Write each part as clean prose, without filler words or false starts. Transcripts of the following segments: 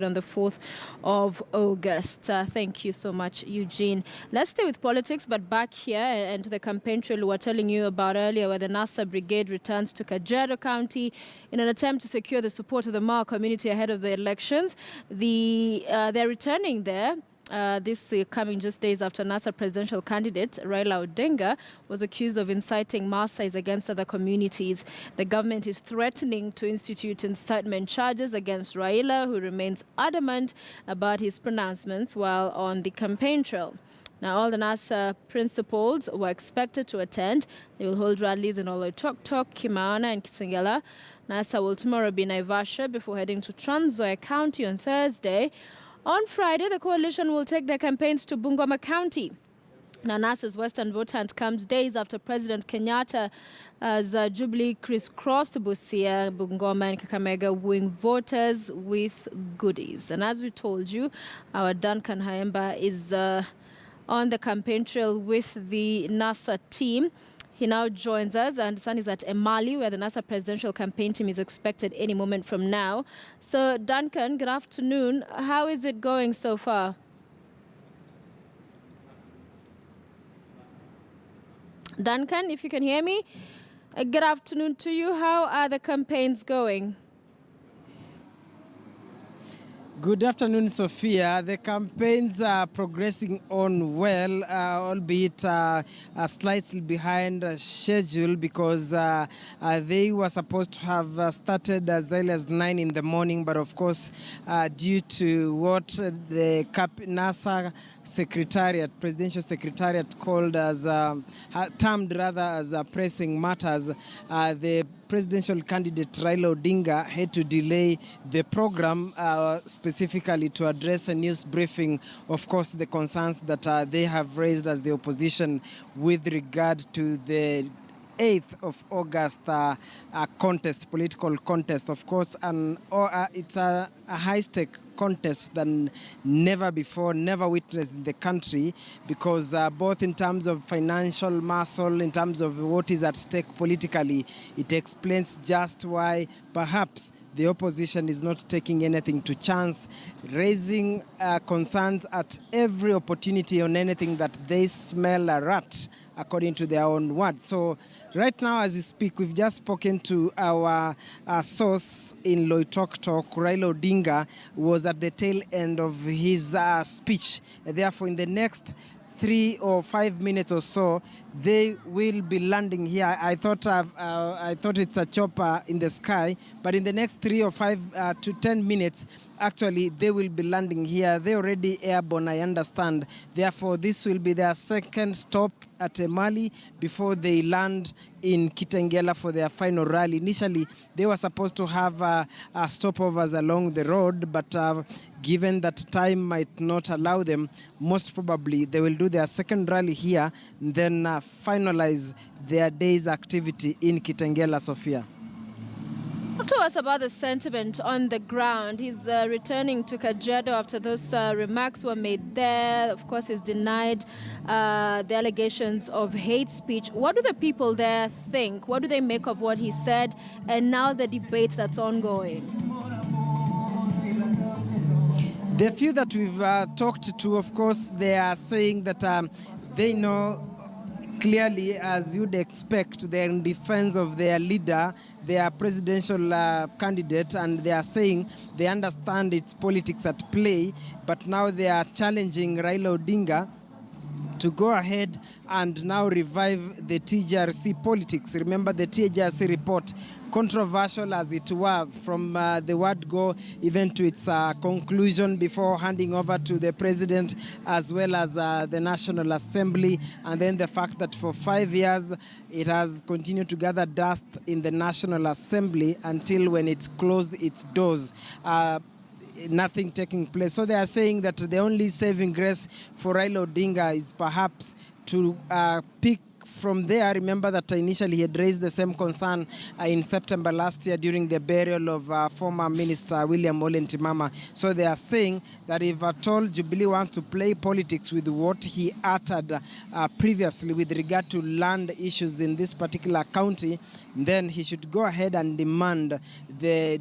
on the 4th of August. Thank you so much, Eugene. Let's stay with politics, but back here and to the campaign trail we were telling you about earlier, where the NASA brigade returns to Kajiado County in an attempt to secure the support of the Maa community ahead of the elections. They're returning there. This coming just days after NASA presidential candidate Raila Odinga was accused of inciting Maasais against other communities. The government is threatening to institute incitement charges against Raila, who remains adamant about his pronouncements while on the campaign trail. Now, all the NASA principals were expected to attend. They will hold rallies in Oloitoktok, Kimaona, and Kitengela. NASA will tomorrow be in Naivasha before heading to Trans Nzoia County on Thursday. On Friday, the coalition will take their campaigns to Bungoma County. Now, NASA's Western vote hunt comes days after President Kenyatta's Jubilee crisscrossed Busia, Bungoma, and Kakamega, wooing voters with goodies. And as we told you, our Duncan Haemba is on the campaign trail with the NASA team. He now joins us. I understand he's at Emali, where the NASA presidential campaign team is expected any moment from now. So, Duncan, good afternoon. How is it going so far? Duncan, if you can hear me, good afternoon to you. How are the campaigns going? Good afternoon, Sophia. The campaigns are progressing on well, albeit slightly behind schedule because they were supposed to have started as early as 9 in the morning, but of course, due to what the NASA Secretariat, Presidential Secretariat called as, termed rather as pressing matters, the presidential candidate Raila Odinga had to delay the program specifically to address a news briefing, of course, the concerns that they have raised as the opposition with regard to the 8th of August contest, political contest, of course, and it's a high-stake contest than never before, never witnessed in the country, because both in terms of financial muscle, in terms of what is at stake politically, it explains just why perhaps the opposition is not taking anything to chance, raising concerns at every opportunity on anything that they smell a rat, according to their own words. So right now, as we speak, we've just spoken to our source in Loitoktok. Raila Odinga was at the tail end of his speech. Therefore, in the next 3 or 5 minutes or so, they will be landing here. I thought it's a chopper in the sky, but in the next 3 or 5 to 10 minutes, actually, they will be landing here. They're already airborne, I understand. Therefore, this will be their second stop at Emali before they land in Kitengela for their final rally. Initially, they were supposed to have stopovers along the road, but given that time might not allow them, most probably they will do their second rally here, and then finalize their day's activity in Kitengela, Sophia. Talk to us about the sentiment on the ground. He's returning to Kajiado after those remarks were made there. Of course, he's denied the allegations of hate speech. What do the people there think? What do they make of what he said? And now the debate that's ongoing. The few that we've talked to, of course, they are saying that they know clearly, as you'd expect, they're in defense of their leader, their presidential candidate, and they are saying they understand it's politics at play, but now they are challenging Raila Odinga to go ahead and now revive the TJRC politics. Remember the TJRC report, controversial as it were, from the word go even to its conclusion before handing over to the president as well as the National Assembly, and then the fact that for 5 years it has continued to gather dust in the National Assembly until when it closed its doors. Nothing taking place. So they are saying that the only saving grace for Raila Odinga is perhaps to pick from there, remember that initially he had raised the same concern in September last year during the burial of former Minister William Ole Ntimama. So they are saying that if at all Jubilee wants to play politics with what he uttered previously with regard to land issues in this particular county, then he should go ahead and demand the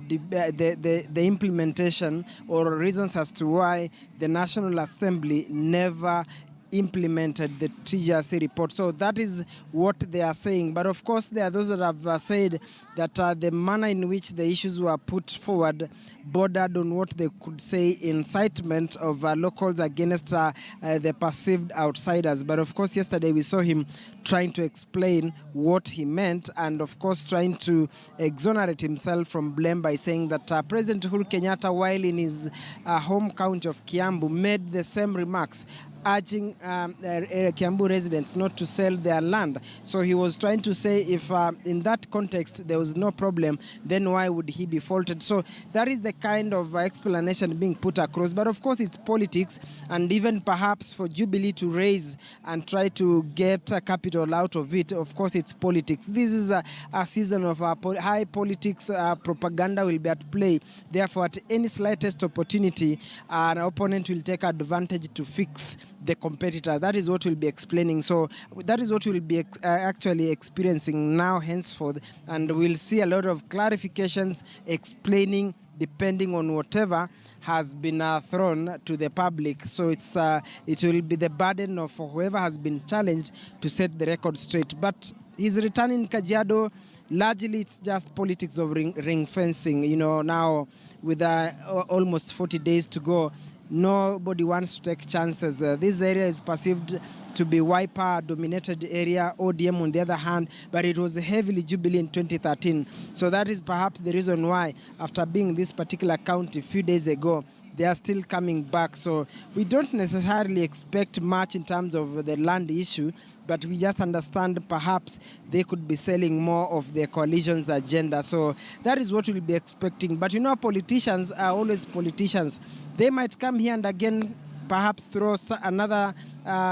implementation or reasons as to why the National Assembly never implemented the TGRC report. So that is what they are saying. But of course, there are those that have said that the manner in which the issues were put forward bordered on what they could say incitement of locals against the perceived outsiders. But of course, yesterday we saw him trying to explain what he meant and of course trying to exonerate himself from blame by saying that President Uhuru Kenyatta, while in his home county of Kiambu, made the same remarks urging Kiambu residents not to sell their land. So he was trying to say if in that context there was no problem, then why would he be faulted? So that is the kind of explanation being put across. But of course it's politics, and even perhaps for Jubilee to raise and try to get capital out of it, of course it's politics. This is a season of high politics. Propaganda will be at play. Therefore, at any slightest opportunity, an opponent will take advantage to fix the competitor. That is what we'll be explaining. So that is what we'll be actually experiencing now henceforth, and we'll see a lot of clarifications explaining depending on whatever has been thrown to the public. So it will be the burden of whoever has been challenged to set the record straight. But his return in Kajiado, largely it's just politics of ring fencing. You know, now with almost 40 days to go, nobody wants to take chances. This area is perceived to be Wiper-dominated area, ODM on the other hand, but it was heavily Jubilee in 2013. So that is perhaps the reason why, after being this particular county a few days ago, they are still coming back. So we don't necessarily expect much in terms of the land issue, but we just understand perhaps they could be selling more of their coalition's agenda. So that is what we'll be expecting. But you know, politicians are always politicians. They might come here and again perhaps throw another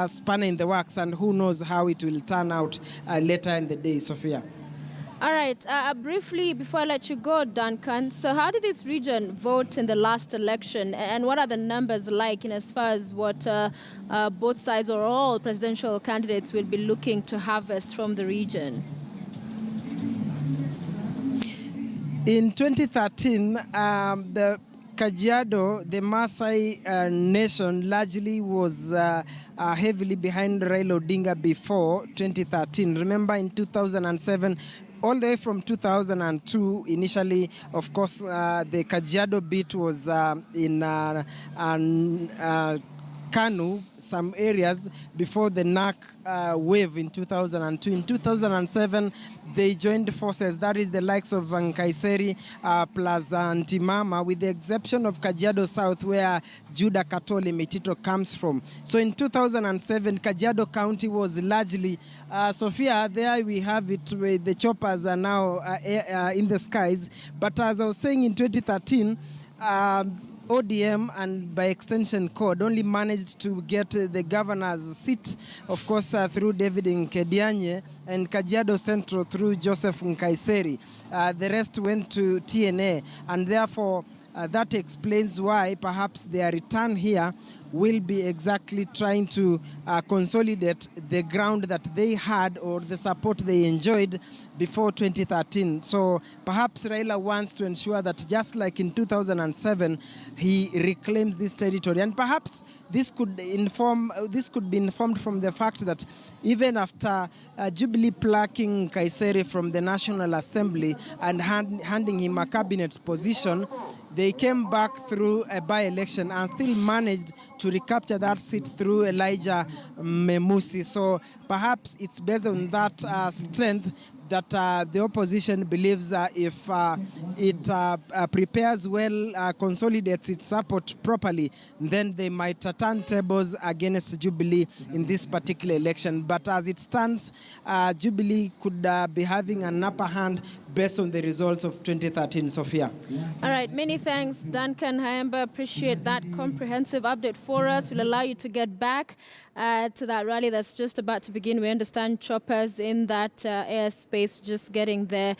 spanner in the works, and who knows how it will turn out later in the day, Sophia. All right, briefly, before I let you go, Duncan, so how did this region vote in the last election, and what are the numbers like in as far as what both sides or all presidential candidates will be looking to harvest from the region? In 2013, the Kajiado, the Maasai nation, largely was heavily behind Raila Odinga before 2013. Remember, in 2007, all the way from 2002, initially, of course, the Kajiado bit was in Kanu, some areas, before the NAC wave in 2002. In 2007, they joined forces, that is the likes of Nkaiseri plus Ntimama, with the exception of Kajiado South, where Judah Katole Metito comes from. So in 2007, Kajiado County was largely, Sophia, there we have it, where the choppers are now in the skies. But as I was saying, in 2013, ODM and by extension CORD only managed to get the governor's seat, of course, through David Nkedianye, and Kajiado Central through Joseph Nkaiseri. The rest went to TNA, and therefore that explains why perhaps their return here will be exactly trying to consolidate the ground that they had or the support they enjoyed before 2013. So perhaps Raila wants to ensure that just like in 2007, he reclaims this territory. And perhaps this could be informed from the fact that even after Jubilee plucking Kaiseri from the National Assembly and handing him a cabinet position, they came back through a by-election and still managed to recapture that seat through Elijah Memusi. So perhaps it's based on that strength that the opposition believes if it prepares well, consolidates its support properly, then they might turn tables against Jubilee in this particular election. But as it stands, Jubilee could be having an upper hand based on the results of 2013, Sophia. All right, many thanks, Duncan Hayamba. Appreciate that comprehensive update for us. We'll allow you to get back to that rally that's just about to begin. We understand choppers in that airspace just getting there.